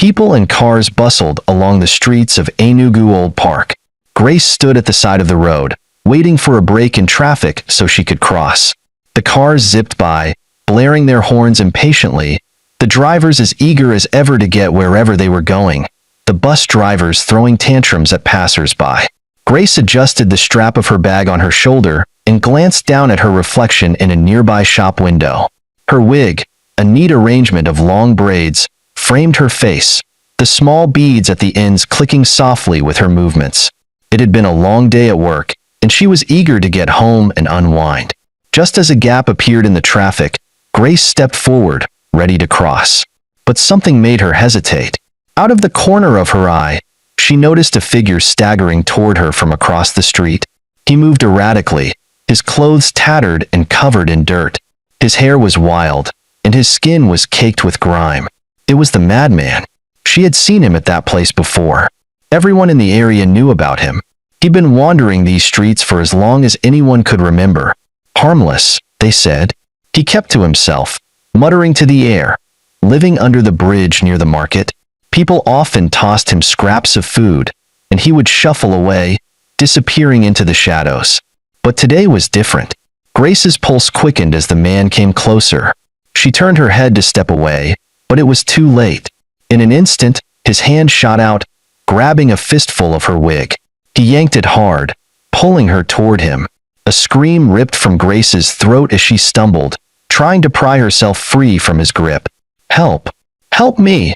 People and cars bustled along the streets of Enugu Old Park. Grace stood at the side of the road, waiting for a break in traffic so she could cross. The cars zipped by, blaring their horns impatiently, the drivers as eager as ever to get wherever they were going, the bus drivers throwing tantrums at passers-by. Grace adjusted the strap of her bag on her shoulder and glanced down at her reflection in a nearby shop window. Her wig, a neat arrangement of long braids, framed her face, the small beads at the ends clicking softly with her movements. It had been a long day at work, and she was eager to get home and unwind. Just as a gap appeared in the traffic, Grace stepped forward, ready to cross. But something made her hesitate. Out of the corner of her eye, she noticed a figure staggering toward her from across the street. He moved erratically, his clothes tattered and covered in dirt. His hair was wild, and his skin was caked with grime. It was the madman. She had seen him at that place before. Everyone in the area knew about him. He'd been wandering these streets for as long as anyone could remember. Harmless, they said. He kept to himself, muttering to the air. Living under the bridge near the market, people often tossed him scraps of food, and he would shuffle away, disappearing into the shadows. But today was different. Grace's pulse quickened as the man came closer. She turned her head to step away, but it was too late. In an instant, his hand shot out, grabbing a fistful of her wig. He yanked it hard, pulling her toward him. A scream ripped from Grace's throat as she stumbled, trying to pry herself free from his grip. "Help! Help me!"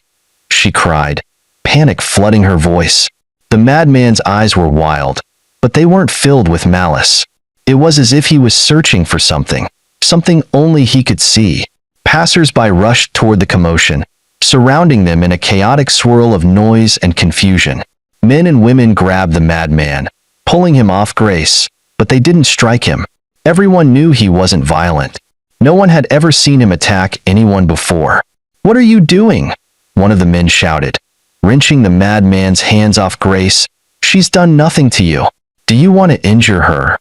she cried, panic flooding her voice. The madman's eyes were wild, but they weren't filled with malice. It was as if he was searching for something, something only he could see. Passers-by rushed toward the commotion, surrounding them in a chaotic swirl of noise and confusion. Men and women grabbed the madman, pulling him off Grace, but they didn't strike him. Everyone knew he wasn't violent. No one had ever seen him attack anyone before. "What are you doing?" one of the men shouted, wrenching the madman's hands off Grace. "She's done nothing to you. Do you want to injure her?"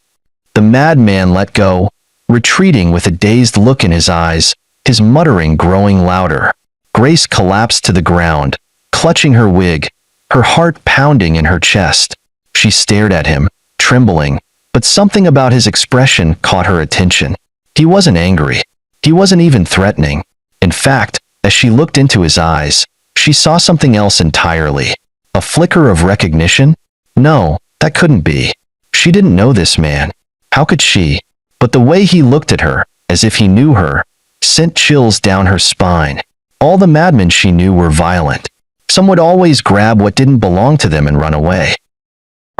The madman let go, retreating with a dazed look in his eyes, his muttering growing louder. Grace collapsed to the ground, clutching her wig, her heart pounding in her chest. She stared at him, trembling, but something about his expression caught her attention. He wasn't angry. He wasn't even threatening. In fact, as she looked into his eyes, she saw something else entirely. A flicker of recognition? No, that couldn't be. She didn't know this man. How could she? But the way he looked at her, as if he knew her, sent chills down her spine. All the madmen she knew were violent. Some would always grab what didn't belong to them and run away.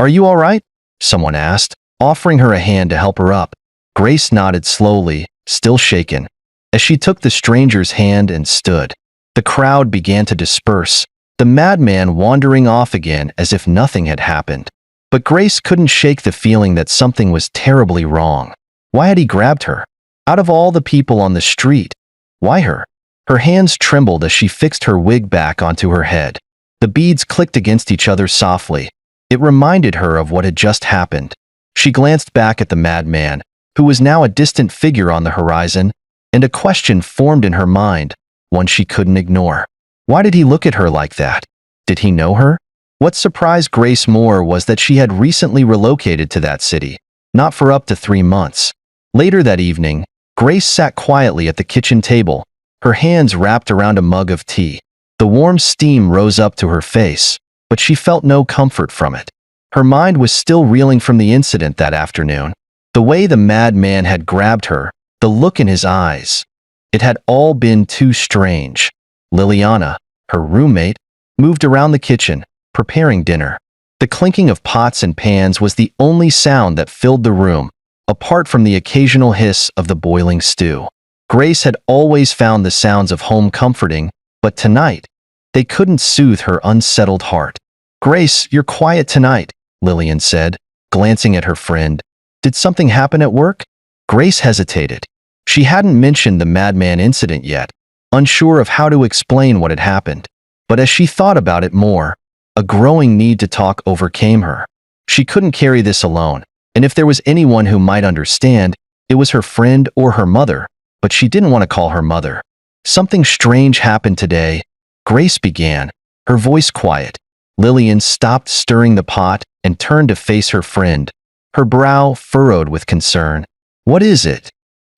"Are you all right?" someone asked, offering her a hand to help her up. Grace nodded slowly, still shaken. As she took the stranger's hand and stood, the crowd began to disperse, the madman wandering off again as if nothing had happened. But Grace couldn't shake the feeling that something was terribly wrong. Why had he grabbed her? Out of all the people on the street, why her? Her hands trembled as she fixed her wig back onto her head. The beads clicked against each other softly. It reminded her of what had just happened. She glanced back at the madman, who was now a distant figure on the horizon, and a question formed in her mind, one she couldn't ignore. Why did he look at her like that? Did he know her? What surprised Grace more was that she had recently relocated to that city, not for up to 3 months. Later that evening, Grace sat quietly at the kitchen table, her hands wrapped around a mug of tea. The warm steam rose up to her face, but she felt no comfort from it. Her mind was still reeling from the incident that afternoon. The way the madman had grabbed her, the look in his eyes. It had all been too strange. Liliana, her roommate, moved around the kitchen, preparing dinner. The clinking of pots and pans was the only sound that filled the room, apart from the occasional hiss of the boiling stew. Grace had always found the sounds of home comforting, but tonight, they couldn't soothe her unsettled heart. "Grace, you're quiet tonight," Lillian said, glancing at her friend. "Did something happen at work?" Grace hesitated. She hadn't mentioned the madman incident yet, unsure of how to explain what had happened. But as she thought about it more, a growing need to talk overcame her. She couldn't carry this alone, and if there was anyone who might understand, it was her friend or her mother, but she didn't want to call her mother. "Something strange happened today," Grace began, her voice quiet. Lillian stopped stirring the pot and turned to face her friend, her brow furrowed with concern. "What is it?"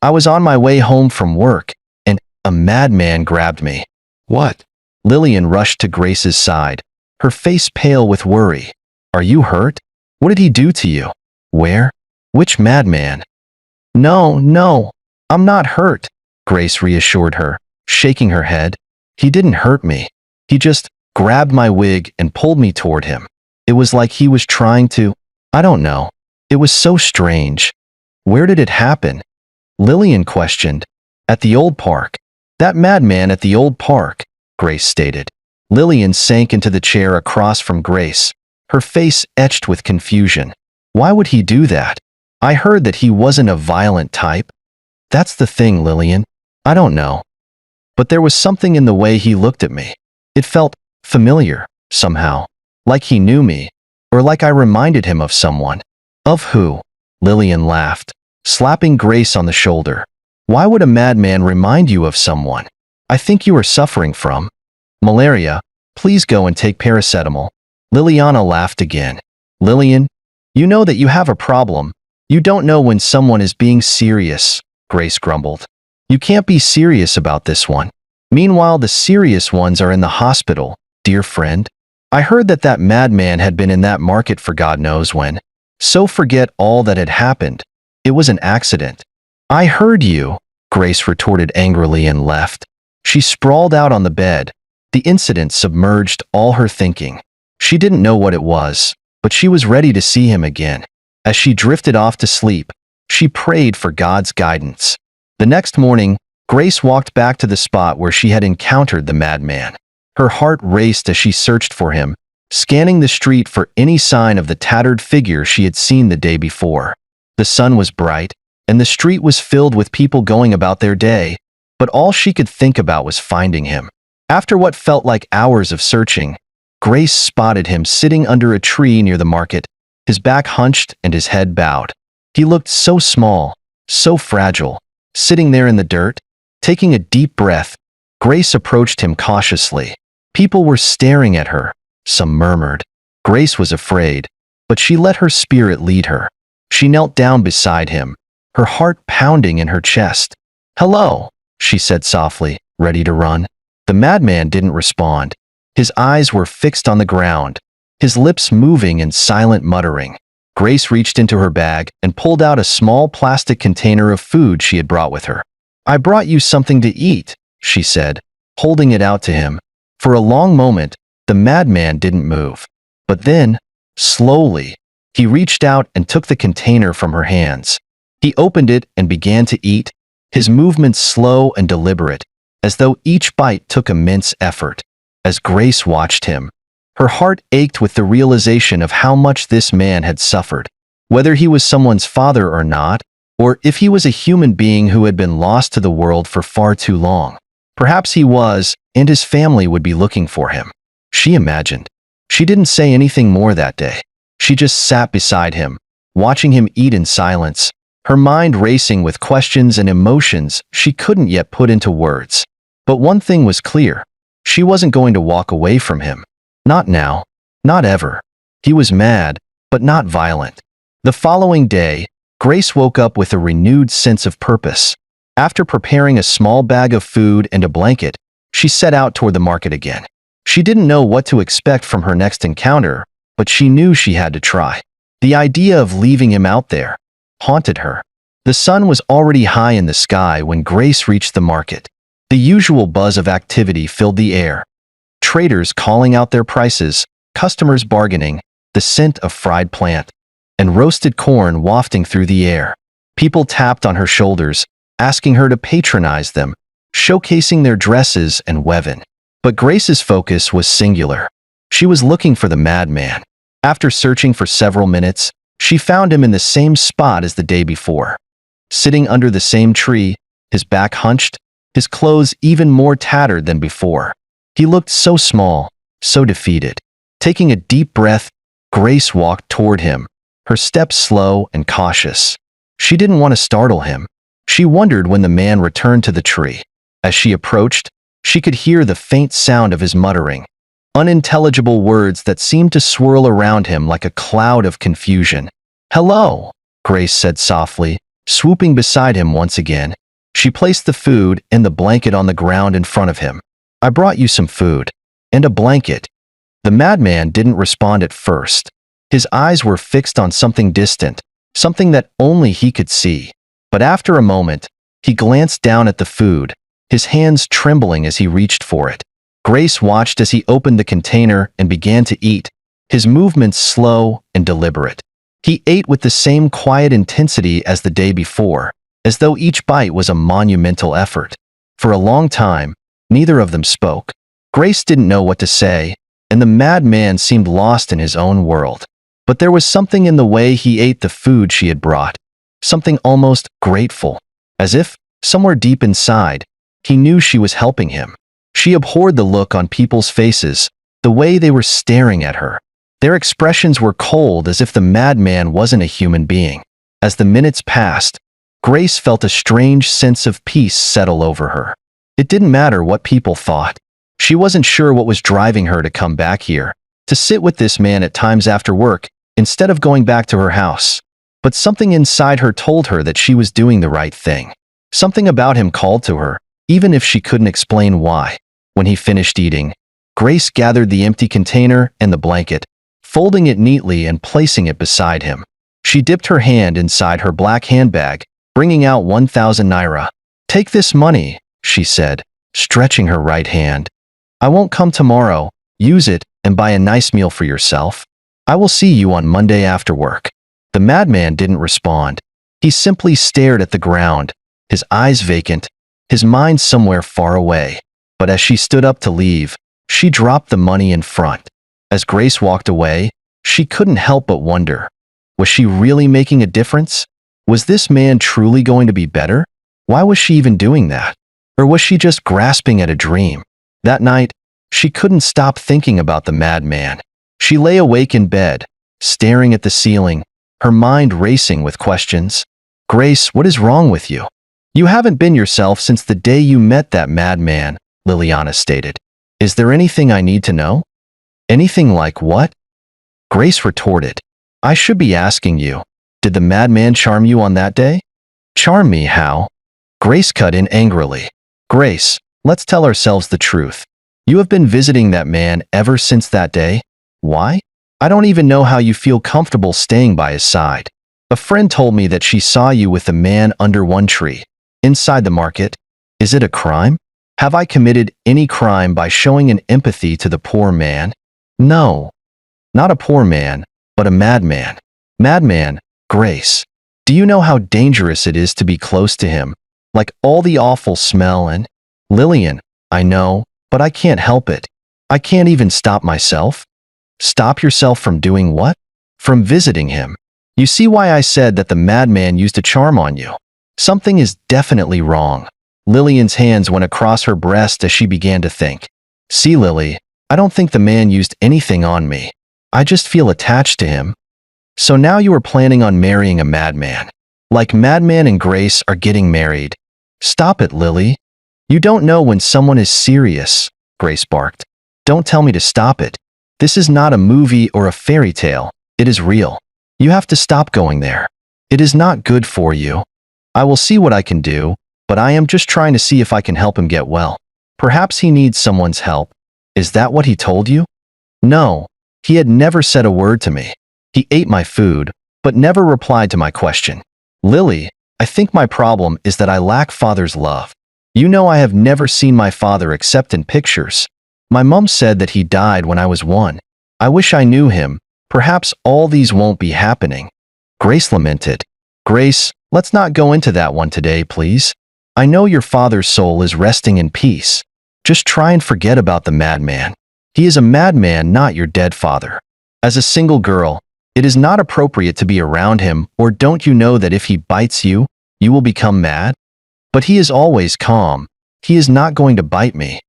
"I was on my way home from work, and a madman grabbed me." "What?" Lillian rushed to Grace's side, her face pale with worry. "Are you hurt? What did he do to you? Where? Which madman?" "No, no, I'm not hurt," Grace reassured her, shaking her head. "He didn't hurt me. He just grabbed my wig and pulled me toward him. It was like he was trying to, I don't know. It was so strange." "Where did it happen?" Lillian questioned. "At the old park." "That madman at the old park," Grace stated. Lillian sank into the chair across from Grace, her face etched with confusion. "Why would he do that? I heard that he wasn't a violent type." "That's the thing, Lillian. I don't know. But there was something in the way he looked at me. It felt familiar, somehow. Like he knew me, or like I reminded him of someone." "Of who?" Lillian laughed, slapping Grace on the shoulder. "Why would a madman remind you of someone? I think you are suffering from malaria. Please go and take paracetamol." Liliana laughed again. "Lillian, you know that you have a problem. You don't know when someone is being serious," Grace grumbled. "You can't be serious about this one. Meanwhile, the serious ones are in the hospital, dear friend. I heard that that madman had been in that market for God knows when. So forget all that had happened. It was an accident." "I heard you," Grace retorted angrily and left. She sprawled out on the bed. The incident submerged all her thinking. She didn't know what it was, but she was ready to see him again. As she drifted off to sleep, she prayed for God's guidance. The next morning, Grace walked back to the spot where she had encountered the madman. Her heart raced as she searched for him, scanning the street for any sign of the tattered figure she had seen the day before. The sun was bright, and the street was filled with people going about their day, but all she could think about was finding him. After what felt like hours of searching, Grace spotted him sitting under a tree near the market, his back hunched and his head bowed. He looked so small, so fragile, sitting there in the dirt. Taking a deep breath, Grace approached him cautiously. People were staring at her. Some murmured. Grace was afraid, but she let her spirit lead her. She knelt down beside him, her heart pounding in her chest. "Hello," she said softly, ready to run. The madman didn't respond. His eyes were fixed on the ground, his lips moving in silent muttering. Grace reached into her bag and pulled out a small plastic container of food she had brought with her. "I brought you something to eat," she said, holding it out to him. For a long moment, the madman didn't move. But then, slowly, he reached out and took the container from her hands. He opened it and began to eat, his movements slow and deliberate, as though each bite took immense effort. As Grace watched him, her heart ached with the realization of how much this man had suffered. Whether he was someone's father or not, or if he was a human being who had been lost to the world for far too long. Perhaps he was, and his family would be looking for him. She imagined. She didn't say anything more that day. She just sat beside him, watching him eat in silence, her mind racing with questions and emotions she couldn't yet put into words. But one thing was clear. She wasn't going to walk away from him. Not now. Not ever. He was mad, but not violent. The following day, Grace woke up with a renewed sense of purpose. After preparing a small bag of food and a blanket, she set out toward the market again. She didn't know what to expect from her next encounter, but she knew she had to try. The idea of leaving him out there haunted her. The sun was already high in the sky when Grace reached the market. The usual buzz of activity filled the air. Traders calling out their prices, customers bargaining, the scent of fried plant and roasted corn wafting through the air. People tapped on her shoulders, asking her to patronize them, showcasing their dresses and weaving. But Grace's focus was singular. She was looking for the madman. After searching for several minutes, she found him in the same spot as the day before. Sitting under the same tree, his back hunched, his clothes even more tattered than before. He looked so small, so defeated. Taking a deep breath, Grace walked toward him, her steps slow and cautious. She didn't want to startle him. She wondered when the man returned to the tree. As she approached, she could hear the faint sound of his muttering. unintelligible words that seemed to swirl around him like a cloud of confusion. "Hello," Grace said softly, swooping beside him once again. She placed the food and the blanket on the ground in front of him. "I brought you some food. And a blanket." The madman didn't respond at first. His eyes were fixed on something distant, something that only he could see. But after a moment, he glanced down at the food, his hands trembling as he reached for it. Grace watched as he opened the container and began to eat, his movements slow and deliberate. He ate with the same quiet intensity as the day before, as though each bite was a monumental effort. For a long time, neither of them spoke. Grace didn't know what to say, and the madman seemed lost in his own world. But there was something in the way he ate the food she had brought, something almost grateful, as if, somewhere deep inside, he knew she was helping him. She abhorred the look on people's faces, the way they were staring at her. Their expressions were cold, as if the madman wasn't a human being. As the minutes passed, Grace felt a strange sense of peace settle over her. It didn't matter what people thought. She wasn't sure what was driving her to come back here, to sit with this man at times after work, instead of going back to her house. But something inside her told her that she was doing the right thing. Something about him called to her, even if she couldn't explain why. When he finished eating, Grace gathered the empty container and the blanket, folding it neatly and placing it beside him. She dipped her hand inside her black handbag, bringing out 1,000 naira. "Take this money," she said, stretching her right hand. "I won't come tomorrow. Use it and buy a nice meal for yourself. I will see you on Monday after work." The madman didn't respond. He simply stared at the ground, his eyes vacant, his mind somewhere far away. But as she stood up to leave, she dropped the money in front. As Grace walked away, she couldn't help but wonder, was she really making a difference? Was this man truly going to be better? Why was she even doing that? Or was she just grasping at a dream? That night, she couldn't stop thinking about the madman. She lay awake in bed, staring at the ceiling, her mind racing with questions. "Grace, what is wrong with you? You haven't been yourself since the day you met that madman," Liliana stated. "Is there anything I need to know?" "Anything like what?" Grace retorted. "I should be asking you. Did the madman charm you on that day?" "Charm me, how?" Grace cut in angrily. "Grace, let's tell ourselves the truth. You have been visiting that man ever since that day? Why? I don't even know how you feel comfortable staying by his side. A friend told me that she saw you with a man under one tree, inside the market. Is it a crime? Have I committed any crime by showing an empathy to the poor man? No. Not a poor man, but a madman. Madman, Grace. Do you know how dangerous it is to be close to him? Like all the awful smell and... Lillian, I know, but I can't help it. I can't even stop myself." "Stop yourself from doing what?" "From visiting him. You see why I said that the madman used a charm on you? Something is definitely wrong." Lillian's hands went across her breast as she began to think. "See, Lily, I don't think the man used anything on me. I just feel attached to him." "So now you are planning on marrying a madman. Like Madman and Grace are getting married. Stop it, Lily. You don't know when someone is serious," Grace barked. "Don't tell me to stop it. This is not a movie or a fairy tale. It is real. You have to stop going there. It is not good for you. I will see what I can do, but I am just trying to see if I can help him get well. Perhaps he needs someone's help." "Is that what he told you?" "No. He had never said a word to me. He ate my food, but never replied to my question. Lily, I think my problem is that I lack father's love. You know I have never seen my father except in pictures. My mom said that he died when I was 1. I wish I knew him. Perhaps all these won't be happening." Grace lamented. "Grace, let's not go into that one today, please. I know your father's soul is resting in peace. Just try and forget about the madman. He is a madman, not your dead father. As a single girl, it is not appropriate to be around him, or don't you know that if he bites you, you will become mad? But he is always calm. He is not going to bite me,"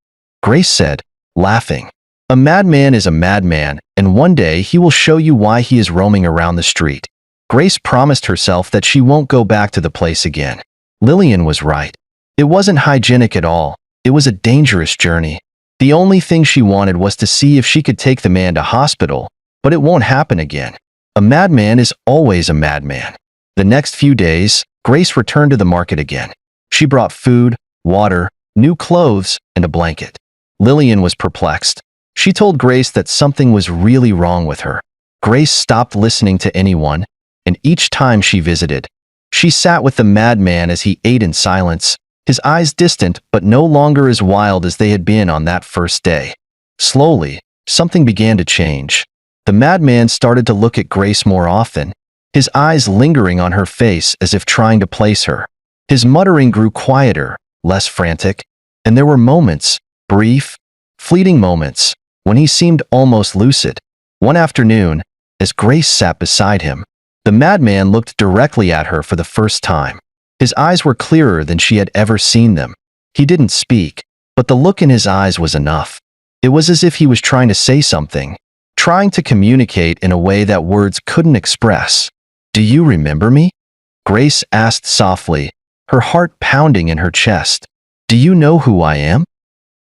Grace said, laughing. "A madman is a madman, and one day he will show you why he is roaming around the street." Grace promised herself that she won't go back to the place again. Lillian was right. It wasn't hygienic at all. It was a dangerous journey. The only thing she wanted was to see if she could take the man to hospital, but it won't happen again. A madman is always a madman. The next few days, Grace returned to the market again. She brought food, water, new clothes, and a blanket. Lillian was perplexed. She told Grace that something was really wrong with her. Grace stopped listening to anyone, and each time she visited, she sat with the madman as he ate in silence, his eyes distant but no longer as wild as they had been on that first day. Slowly, something began to change. The madman started to look at Grace more often, his eyes lingering on her face as if trying to place her. His muttering grew quieter, less frantic, and there were moments, brief, fleeting moments, when he seemed almost lucid. One afternoon, as Grace sat beside him, the madman looked directly at her for the first time. His eyes were clearer than she had ever seen them. He didn't speak, but the look in his eyes was enough. It was as if he was trying to say something, trying to communicate in a way that words couldn't express. "Do you remember me?" Grace asked softly, her heart pounding in her chest. "Do you know who I am?"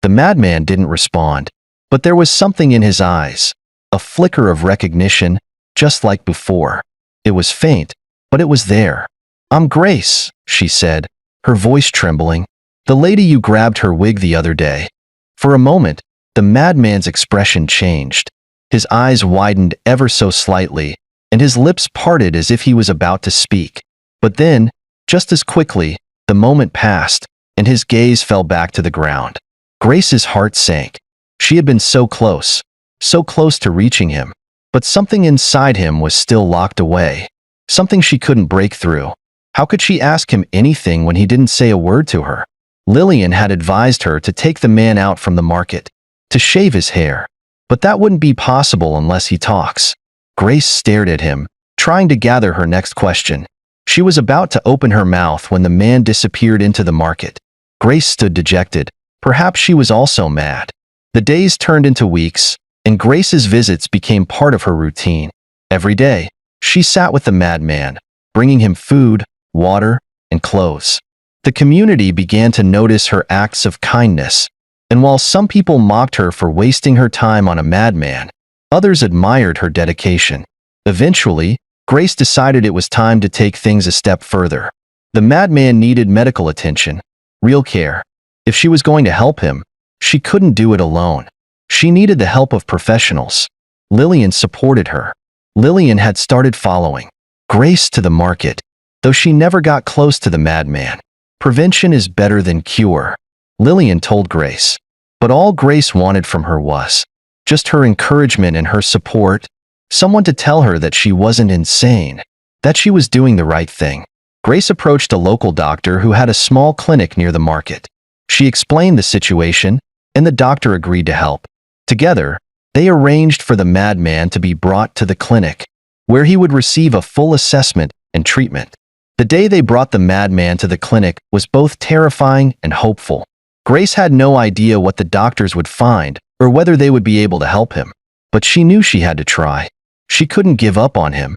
The madman didn't respond, but there was something in his eyes, a flicker of recognition, just like before. It was faint, but it was there. "I'm Grace," she said, her voice trembling. "The lady you grabbed her wig the other day." For a moment, the madman's expression changed. His eyes widened ever so slightly, and his lips parted as if he was about to speak. But then, just as quickly, the moment passed, and his gaze fell back to the ground. Grace's heart sank. She had been so close to reaching him, but something inside him was still locked away, something she couldn't break through. How could she ask him anything when he didn't say a word to her? Lillian had advised her to take the man out from the market, to shave his hair, but that wouldn't be possible unless he talks. Grace stared at him, trying to gather her next question. She was about to open her mouth when the man disappeared into the market. Grace stood dejected. Perhaps she was also mad. The days turned into weeks, and Grace's visits became part of her routine. Every day, she sat with the madman, bringing him food, water, and clothes. The community began to notice her acts of kindness, and while some people mocked her for wasting her time on a madman, others admired her dedication. Eventually, Grace decided it was time to take things a step further. The madman needed medical attention, real care. If she was going to help him, she couldn't do it alone. She needed the help of professionals. Lillian supported her. Lillian had started following Grace to the market, though she never got close to the madman. "Prevention is better than cure," Lillian told Grace. But all Grace wanted from her was just her encouragement and her support, someone to tell her that she wasn't insane, that she was doing the right thing. Grace approached a local doctor who had a small clinic near the market. She explained the situation, and the doctor agreed to help. Together, they arranged for the madman to be brought to the clinic, where he would receive a full assessment and treatment. The day they brought the madman to the clinic was both terrifying and hopeful. Grace had no idea what the doctors would find or whether they would be able to help him, but she knew she had to try. She couldn't give up on him.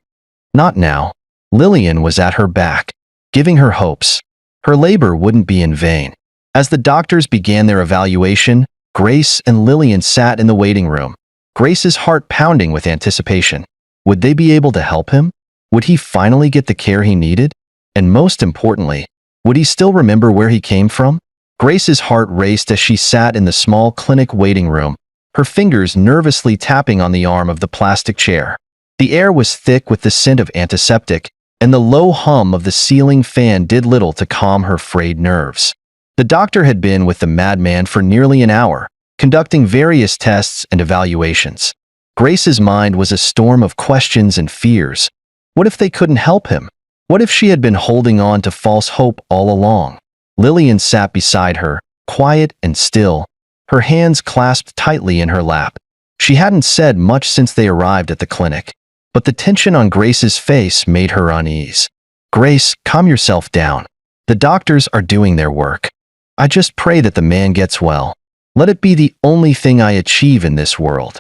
Not now. Lillian was at her back, giving her hopes. Her labor wouldn't be in vain. As the doctors began their evaluation, Grace and Lillian sat in the waiting room, Grace's heart pounding with anticipation. Would they be able to help him? Would he finally get the care he needed? And most importantly, would he still remember where he came from? Grace's heart raced as she sat in the small clinic waiting room, her fingers nervously tapping on the arm of the plastic chair. The air was thick with the scent of antiseptic, and the low hum of the ceiling fan did little to calm her frayed nerves. The doctor had been with the madman for nearly an hour, conducting various tests and evaluations. Grace's mind was a storm of questions and fears. What if they couldn't help him? What if she had been holding on to false hope all along? Lillian sat beside her, quiet and still, her hands clasped tightly in her lap. She hadn't said much since they arrived at the clinic, but the tension on Grace's face made her unease. "Grace, calm yourself down. The doctors are doing their work. I just pray that the man gets well. Let it be the only thing I achieve in this world."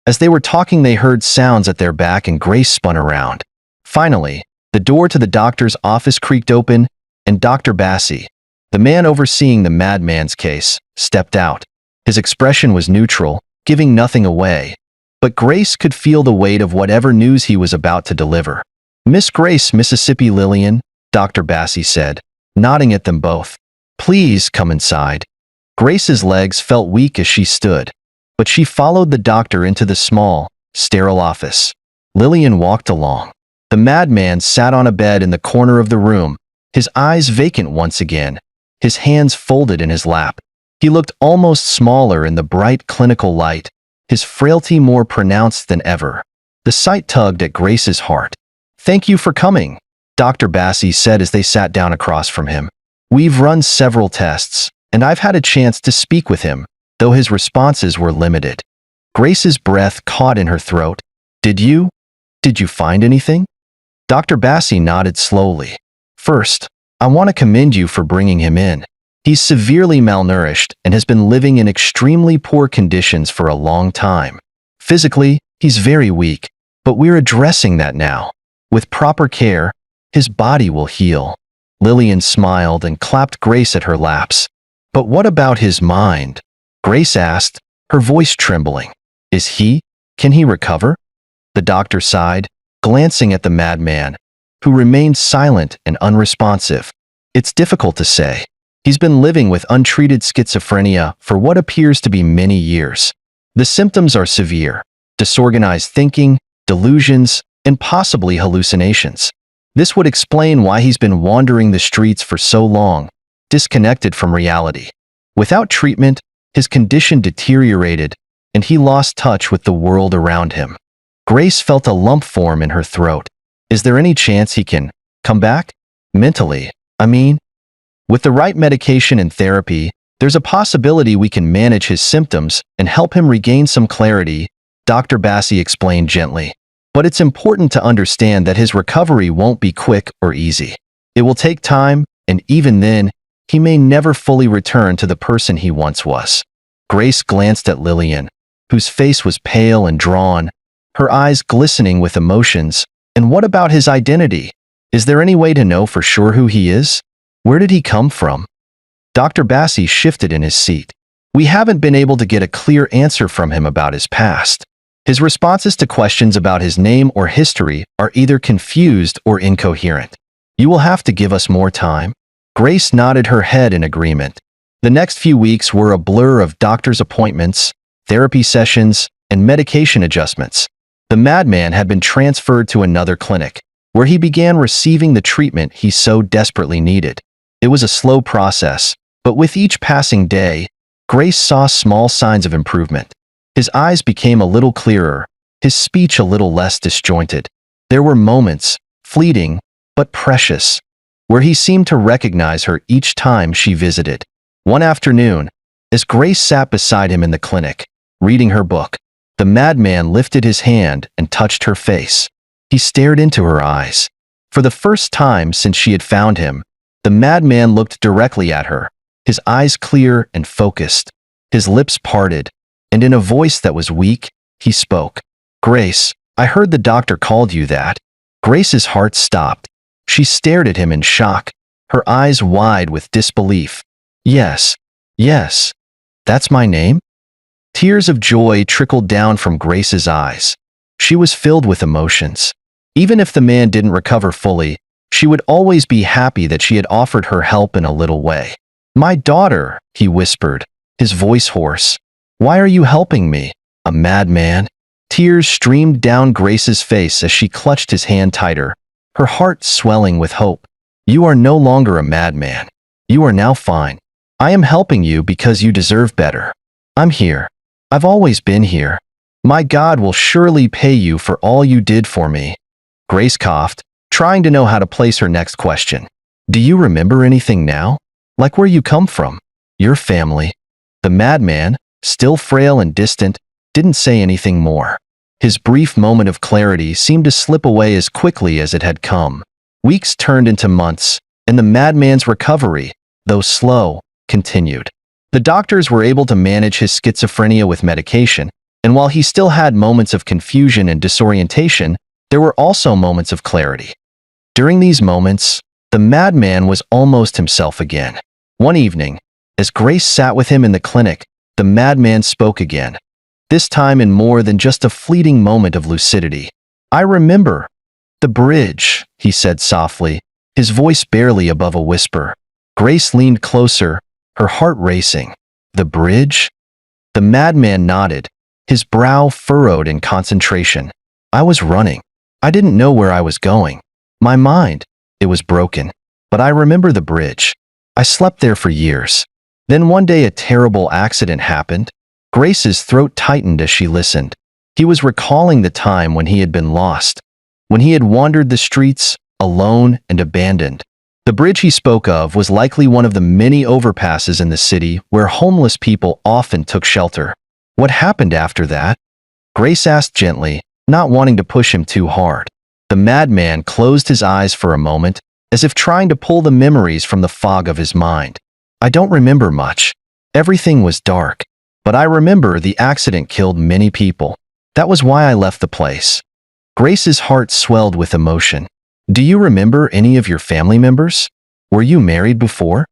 As they were talking, they heard sounds at their back and Grace spun around. Finally, the door to the doctor's office creaked open, and Dr. Bassi, the man overseeing the madman's case, stepped out. His expression was neutral, giving nothing away. But Grace could feel the weight of whatever news he was about to deliver. "Miss Grace, Mississippi Lillian," Dr. Bassi said, nodding at them both. "Please come inside." Grace's legs felt weak as she stood, but she followed the doctor into the small, sterile office. Lillian walked along. The madman sat on a bed in the corner of the room, his eyes vacant once again, his hands folded in his lap. He looked almost smaller in the bright clinical light, his frailty more pronounced than ever. The sight tugged at Grace's heart. "Thank you for coming," Dr. Bassi said as they sat down across from him. "We've run several tests, and I've had a chance to speak with him, though his responses were limited." Grace's breath caught in her throat. Did you find anything?" Dr. Bassi nodded slowly. "First, I want to commend you for bringing him in. He's severely malnourished and has been living in extremely poor conditions for a long time. Physically, he's very weak, but we're addressing that now. With proper care, his body will heal." Lillian smiled and clapped Grace at her laps. "But what about his mind?" Grace asked, her voice trembling. Can he recover?" The doctor sighed, glancing at the madman, who remained silent and unresponsive. "It's difficult to say. He's been living with untreated schizophrenia for what appears to be many years. The symptoms are severe: disorganized thinking, delusions, and possibly hallucinations. This would explain why he's been wandering the streets for so long, disconnected from reality. Without treatment, his condition deteriorated, and he lost touch with the world around him." Grace felt a lump form in her throat. "Is there any chance he can come back? Mentally, I mean? With the right medication and therapy, there's a possibility we can manage his symptoms and help him regain some clarity," Dr. Bassi explained gently. "But it's important to understand that his recovery won't be quick or easy. It will take time, and even then, he may never fully return to the person he once was." Grace glanced at Lillian, whose face was pale and drawn, her eyes glistening with emotions. "And what about his identity? Is there any way to know for sure who he is? Where did he come from?" Dr. Bassi shifted in his seat. "We haven't been able to get a clear answer from him about his past. His responses to questions about his name or history are either confused or incoherent. You will have to give us more time." Grace nodded her head in agreement. The next few weeks were a blur of doctor's appointments, therapy sessions, and medication adjustments. The madman had been transferred to another clinic, where he began receiving the treatment he so desperately needed. It was a slow process, but with each passing day, Grace saw small signs of improvement. His eyes became a little clearer, his speech a little less disjointed. There were moments, fleeting, but precious, where he seemed to recognize her each time she visited. One afternoon, as Grace sat beside him in the clinic, reading her book, the madman lifted his hand and touched her face. He stared into her eyes. For the first time since she had found him, the madman looked directly at her, his eyes clear and focused, his lips parted, and in a voice that was weak, he spoke. "Grace, I heard the doctor called you that." Grace's heart stopped. She stared at him in shock, her eyes wide with disbelief. Yes, that's my name?" Tears of joy trickled down from Grace's eyes. She was filled with emotions. Even if the man didn't recover fully, she would always be happy that she had offered her help in a little way. "My daughter," he whispered, his voice hoarse. "Why are you helping me, a madman?" Tears streamed down Grace's face as she clutched his hand tighter, her heart swelling with hope. "You are no longer a madman. You are now fine. I am helping you because you deserve better. I'm here. I've always been here. My God will surely pay you for all you did for me." Grace coughed, trying to know how to place her next question. "Do you remember anything now? Like where you come from? Your family?" The madman, still frail and distant, didn't say anything more. His brief moment of clarity seemed to slip away as quickly as it had come. Weeks turned into months, and the madman's recovery, though slow, continued. The doctors were able to manage his schizophrenia with medication, and while he still had moments of confusion and disorientation, there were also moments of clarity. During these moments, the madman was almost himself again. One evening, as Grace sat with him in the clinic, The madman spoke again, this time in more than just a fleeting moment of lucidity. "I remember. The bridge," he said softly, his voice barely above a whisper. Grace leaned closer, her heart racing. "The bridge?" The madman nodded, his brow furrowed in concentration. "I was running. I didn't know where I was going. My mind, it was broken. But I remember the bridge. I slept there for years. Then one day a terrible accident happened." Grace's throat tightened as she listened. He was recalling the time when he had been lost, when he had wandered the streets, alone and abandoned. The bridge he spoke of was likely one of the many overpasses in the city where homeless people often took shelter. "What happened after that?" Grace asked gently, not wanting to push him too hard. The madman closed his eyes for a moment, as if trying to pull the memories from the fog of his mind. "I don't remember much. Everything was dark. But I remember the accident killed many people. That was why I left the place." Grace's heart swelled with emotion. "Do you remember any of your family members? Were you married before?"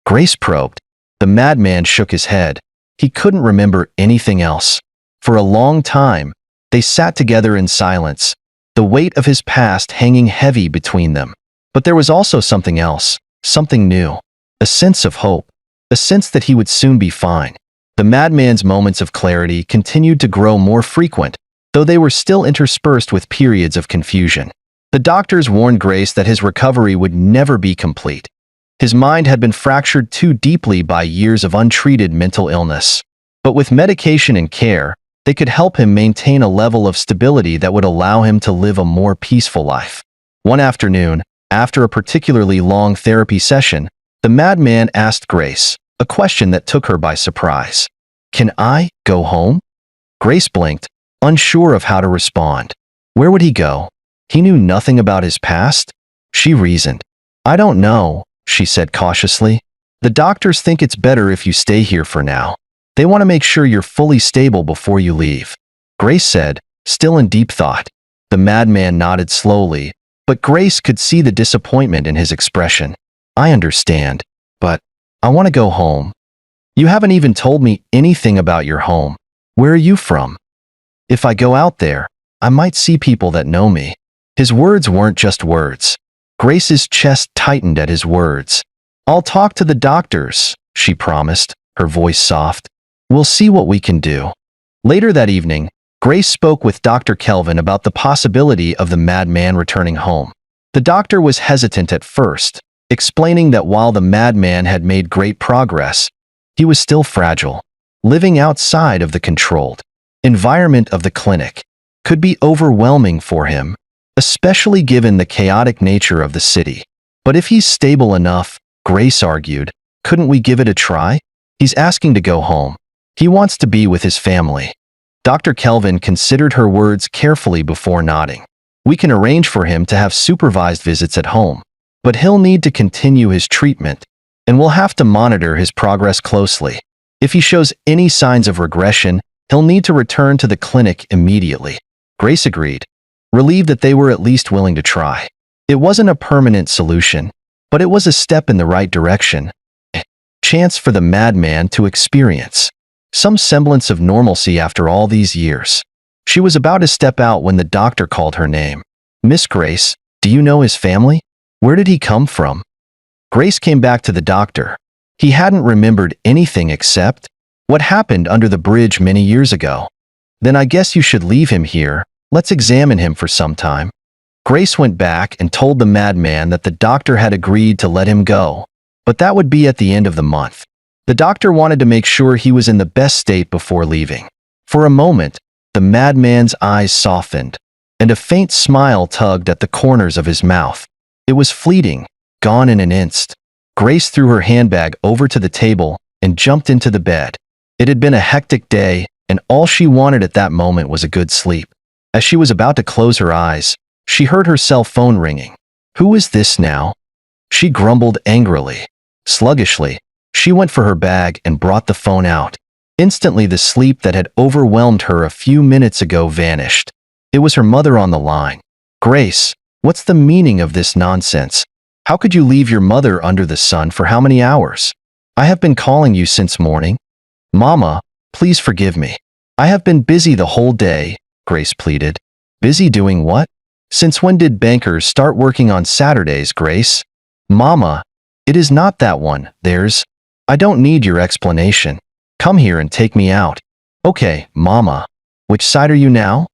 Grace probed. The madman shook his head. He couldn't remember anything else. For a long time, they sat together in silence, the weight of his past hanging heavy between them. But there was also something else, something new. A sense of hope, a sense that he would soon be fine. The madman's moments of clarity continued to grow more frequent, though they were still interspersed with periods of confusion. The doctors warned Grace that his recovery would never be complete. His mind had been fractured too deeply by years of untreated mental illness. But with medication and care, they could help him maintain a level of stability that would allow him to live a more peaceful life. One afternoon, after a particularly long therapy session, the madman asked Grace a question that took her by surprise. "Can I go home?" Grace blinked, unsure of how to respond. Where would he go? He knew nothing about his past? She reasoned. "I don't know," she said cautiously. "The doctors think it's better if you stay here for now. They want to make sure you're fully stable before you leave." Grace said, still in deep thought. The madman nodded slowly, but Grace could see the disappointment in his expression. "I understand, but I want to go home. You haven't even told me anything about your home. Where are you from? If I go out there, I might see people that know me." His words weren't just words. Grace's chest tightened at his words. "I'll talk to the doctors," she promised, her voice soft. "We'll see what we can do." Later that evening, Grace spoke with Dr. Kelvin about the possibility of the madman returning home. The doctor was hesitant at first, explaining that while the madman had made great progress, he was still fragile. Living outside of the controlled environment of the clinic could be overwhelming for him, especially given the chaotic nature of the city. "But if he's stable enough," Grace argued, "couldn't we give it a try? He's asking to go home. He wants to be with his family." Dr. Kelvin considered her words carefully before nodding. "We can arrange for him to have supervised visits at home, but he'll need to continue his treatment, and we'll have to monitor his progress closely. If he shows any signs of regression, he'll need to return to the clinic immediately." Grace agreed, relieved that they were at least willing to try. It wasn't a permanent solution, but it was a step in the right direction. A chance for the madman to experience some semblance of normalcy after all these years. She was about to step out when the doctor called her name. "Miss Grace, do you know his family? Where did he come from?" Grace came back to the doctor. He hadn't remembered anything except what happened under the bridge many years ago. "Then I guess you should leave him here. Let's examine him for some time." Grace went back and told the madman that the doctor had agreed to let him go, but that would be at the end of the month. The doctor wanted to make sure he was in the best state before leaving. For a moment, the madman's eyes softened, and a faint smile tugged at the corners of his mouth. It was fleeting, gone in an instant. Grace threw her handbag over to the table and jumped into the bed. It had been a hectic day, and all she wanted at that moment was a good sleep. As she was about to close her eyes, she heard her cell phone ringing. "Who is this now?" She grumbled angrily. Sluggishly, she went for her bag and brought the phone out. Instantly, the sleep that had overwhelmed her a few minutes ago vanished. It was her mother on the line. "Grace, what's the meaning of this nonsense? How could you leave your mother under the sun for how many hours? I have been calling you since morning." "Mama, Please forgive me. I have been busy the whole day, Grace pleaded. Busy doing what? Since when did bankers start working on Saturdays, Grace? Mama, it is not that one, I don't need your explanation. Come here and take me out. Okay, Mama. Which side are you now?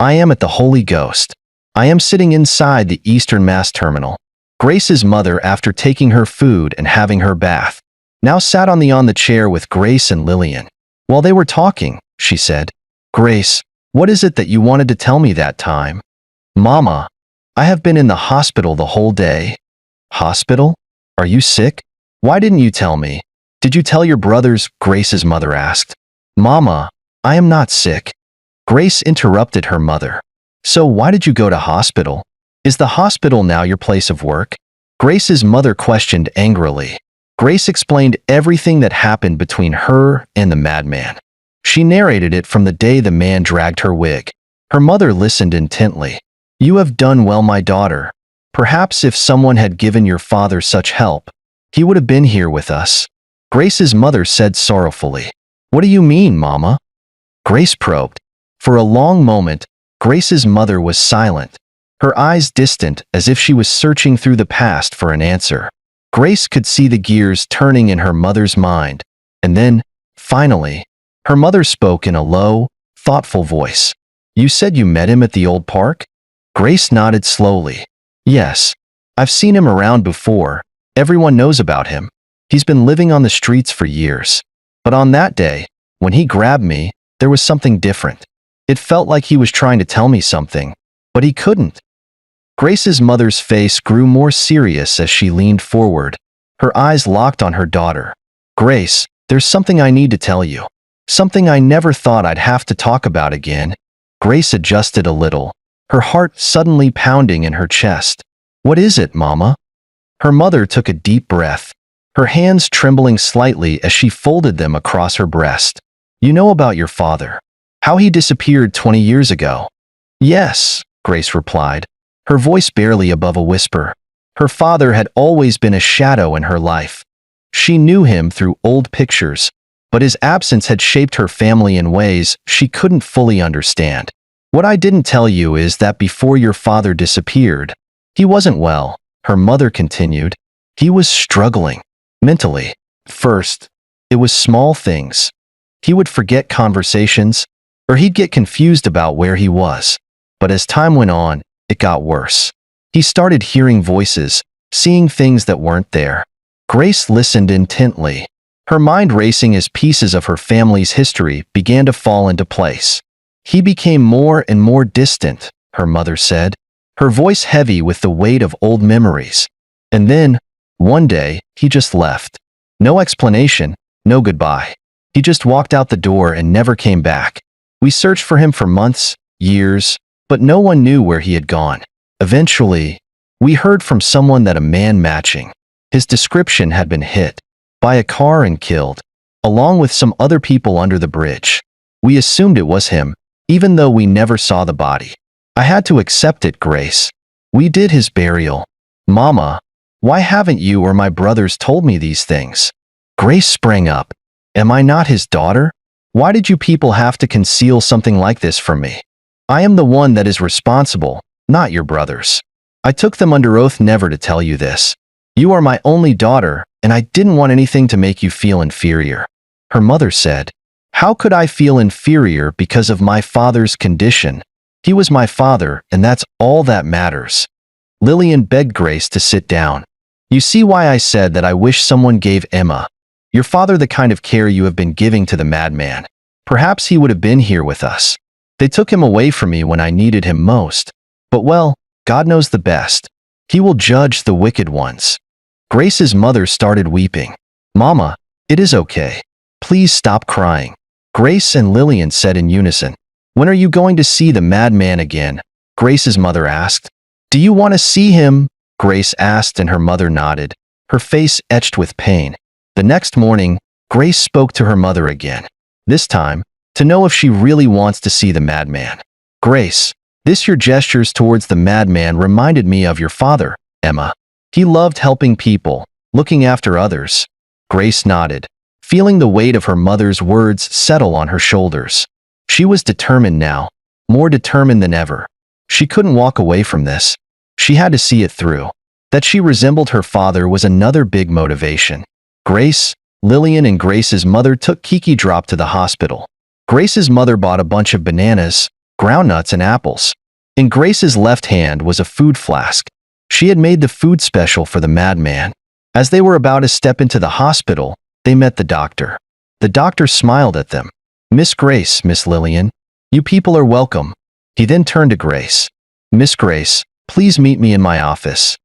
I am at the Holy Ghost. I am sitting inside the Eastern Mass Terminal. Grace's mother, after taking her food and having her bath, now sat on the chair with Grace and Lillian. While they were talking, she said, Grace, what is it that you wanted to tell me that time? Mama, I have been in the hospital the whole day. Hospital? Are you sick? Why didn't you tell me? Did you tell your brothers? Grace's mother asked. Mama, I am not sick. Grace interrupted her mother. So why did you go to hospital? Is the hospital now your place of work? Grace's mother questioned angrily. Grace explained everything that happened between her and the madman. She narrated it from the day the man dragged her wig. Her mother listened intently. You have done well, my daughter. Perhaps if someone had given your father such help, he would have been here with us. Grace's mother said sorrowfully. What do you mean, Mama? Grace probed. For a long moment, Grace's mother was silent, her eyes distant as if she was searching through the past for an answer. Grace could see the gears turning in her mother's mind, and then, finally, her mother spoke in a low, thoughtful voice. You said you met him at the old park? Grace nodded slowly. Yes, I've seen him around before. Everyone knows about him. He's been living on the streets for years. But on that day, when he grabbed me, there was something different. It felt like he was trying to tell me something, but he couldn't. Grace's mother's face grew more serious as she leaned forward, her eyes locked on her daughter. Grace, there's something I need to tell you. Something I never thought I'd have to talk about again. Grace adjusted a little, her heart suddenly pounding in her chest. What is it, Mama? Her mother took a deep breath, her hands trembling slightly as she folded them across her breast. You know about your father. How he disappeared 20 years ago. Yes, Grace replied, her voice barely above a whisper. Her father had always been a shadow in her life. She knew him through old pictures, but his absence had shaped her family in ways she couldn't fully understand. What I didn't tell you is that before your father disappeared, he wasn't well, her mother continued. He was struggling, mentally. First, it was small things. He would forget conversations, or he'd get confused about where he was. But as time went on, it got worse. He started hearing voices, seeing things that weren't there. Grace listened intently, her mind racing as pieces of her family's history began to fall into place. He became more and more distant, her mother said, her voice heavy with the weight of old memories. And then, one day, he just left. No explanation, no goodbye. He just walked out the door and never came back. We searched for him for months, years, but no one knew where he had gone. Eventually, we heard from someone that a man matching his description had been hit by a car and killed, along with some other people under the bridge. We assumed it was him, even though we never saw the body. I had to accept it, Grace. We did his burial. Mama, why haven't you or my brothers told me these things? Grace sprang up. Am I not his daughter? Why did you people have to conceal something like this from me? I am the one that is responsible, not your brothers. I took them under oath never to tell you this. You are my only daughter, and I didn't want anything to make you feel inferior. Her mother said, How could I feel inferior because of my father's condition? He was my father, and that's all that matters. Lillian begged Grace to sit down. You see why I said that I wish someone gave Emma, your father, the kind of care you have been giving to the madman. Perhaps he would have been here with us. They took him away from me when I needed him most. But well, God knows the best. He will judge the wicked ones. Grace's mother started weeping. Mama, it is okay. Please stop crying. Grace and Lillian said in unison. When are you going to see the madman again? Grace's mother asked. Do you want to see him? Grace asked, and her mother nodded, her face etched with pain. The next morning, Grace spoke to her mother again. This time, to know if she really wants to see the madman. Grace, your gestures towards the madman reminded me of your father, Emma. He loved helping people, looking after others. Grace nodded. feeling the weight of her mother's words settle on her shoulders. She was determined now, more determined than ever. She couldn't walk away from this. She had to see it through. That she resembled her father was another big motivation. Grace, Lillian and Grace's mother took Kiki Drop to the hospital. Grace's mother bought a bunch of bananas, groundnuts and apples. In Grace's left hand was a food flask. She had made the food special for the madman. As they were about to step into the hospital, they met the doctor. The doctor smiled at them. "Miss Grace, Miss Lillian, you people are welcome." He then turned to Grace. "Miss Grace, please meet me in my office."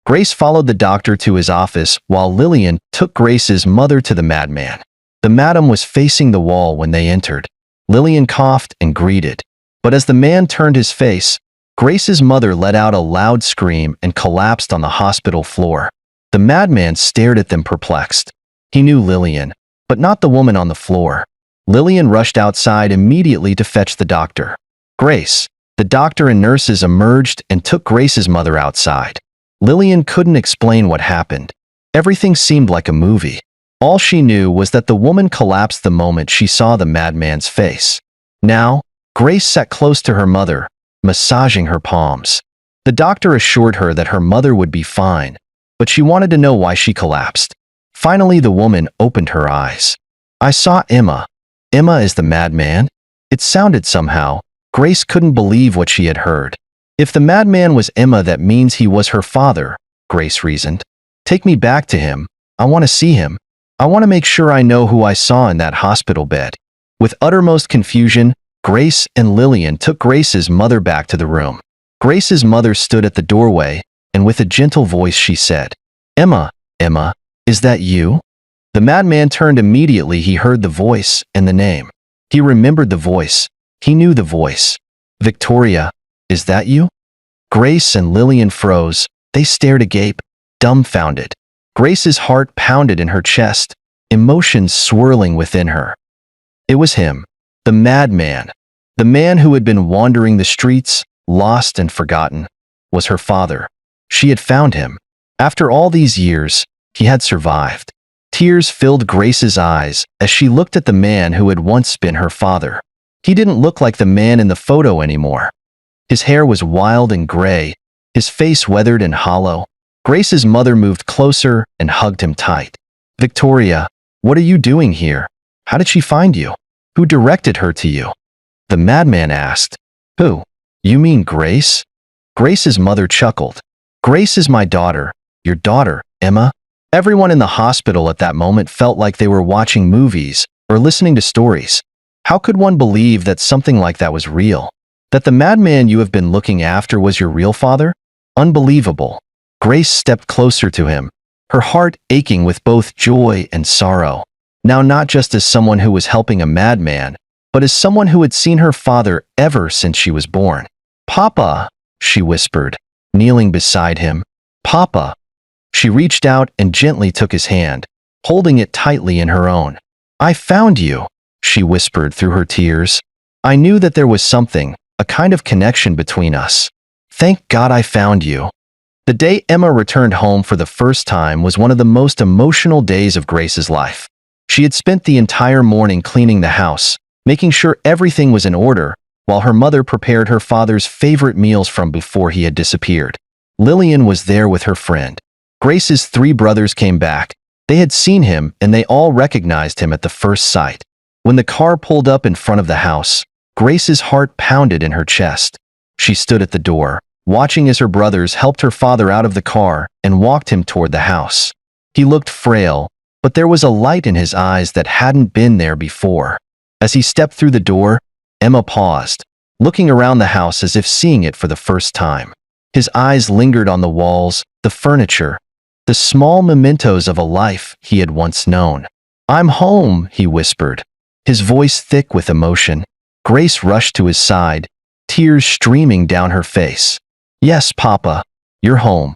Grace followed the doctor to his office while Lillian took Grace's mother to the madman. The madam was facing the wall when they entered. Lillian coughed and greeted. But as the man turned his face, Grace's mother let out a loud scream and collapsed on the hospital floor. The madman stared at them perplexed. He knew Lillian, but not the woman on the floor. Lillian rushed outside immediately to fetch the doctor. Grace, the doctor and nurses emerged and took Grace's mother outside. Lillian couldn't explain what happened. Everything seemed like a movie. All she knew was that the woman collapsed the moment she saw the madman's face. Now, Grace sat close to her mother, massaging her palms. The doctor assured her that her mother would be fine, but she wanted to know why she collapsed. Finally, the woman opened her eyes. "I saw Emma." "Emma is the madman?" It sounded somehow. Grace couldn't believe what she had heard. If the madman was Emma, that means he was her father, Grace reasoned. "Take me back to him. I want to see him. I want to make sure I know who I saw in that hospital bed." With uttermost confusion, Grace and Lillian took Grace's mother back to the room. Grace's mother stood at the doorway, and with a gentle voice she said, "Emma, Emma, is that you?" The madman turned immediately. He heard the voice and the name. He remembered the voice. He knew the voice. "Victoria, is that you?" Grace and Lillian froze. They stared agape, dumbfounded. Grace's heart pounded in her chest, emotions swirling within her. It was him, the madman, the man who had been wandering the streets, lost and forgotten, was her father. She had found him. After all these years, he had survived. Tears filled Grace's eyes as she looked at the man who had once been her father. He didn't look like the man in the photo anymore. His hair was wild and gray, his face weathered and hollow. Grace's mother moved closer and hugged him tight. "Victoria, what are you doing here? How did she find you? Who directed her to you?" The madman asked. "Who? You mean Grace?" Grace's mother chuckled. "Grace is my daughter, your daughter, Emma." Everyone in the hospital at that moment felt like they were watching movies or listening to stories. How could one believe that something like that was real? That the madman you have been looking after was your real father? Unbelievable. Grace stepped closer to him, her heart aching with both joy and sorrow. Now not just as someone who was helping a madman, but as someone who had seen her father ever since she was born. "Papa," she whispered, kneeling beside him. "Papa." She reached out and gently took his hand, holding it tightly in her own. "I found you," she whispered through her tears. "I knew that there was something, a kind of connection between us. Thank God I found you." The day Emma returned home for the first time was one of the most emotional days of Grace's life. She had spent the entire morning cleaning the house, making sure everything was in order, while her mother prepared her father's favorite meals from before he had disappeared. Lillian was there with her friend. Grace's 3 brothers came back. They had seen him and they all recognized him at the first sight. When the car pulled up in front of the house, Grace's heart pounded in her chest. She stood at the door, watching as her brothers helped her father out of the car and walked him toward the house. He looked frail, but there was a light in his eyes that hadn't been there before. As he stepped through the door, Emma paused, looking around the house as if seeing it for the first time. His eyes lingered on the walls, the furniture, the small mementos of a life he had once known. "I'm home," he whispered, his voice thick with emotion. Grace rushed to his side, tears streaming down her face. "Yes, Papa, you're home.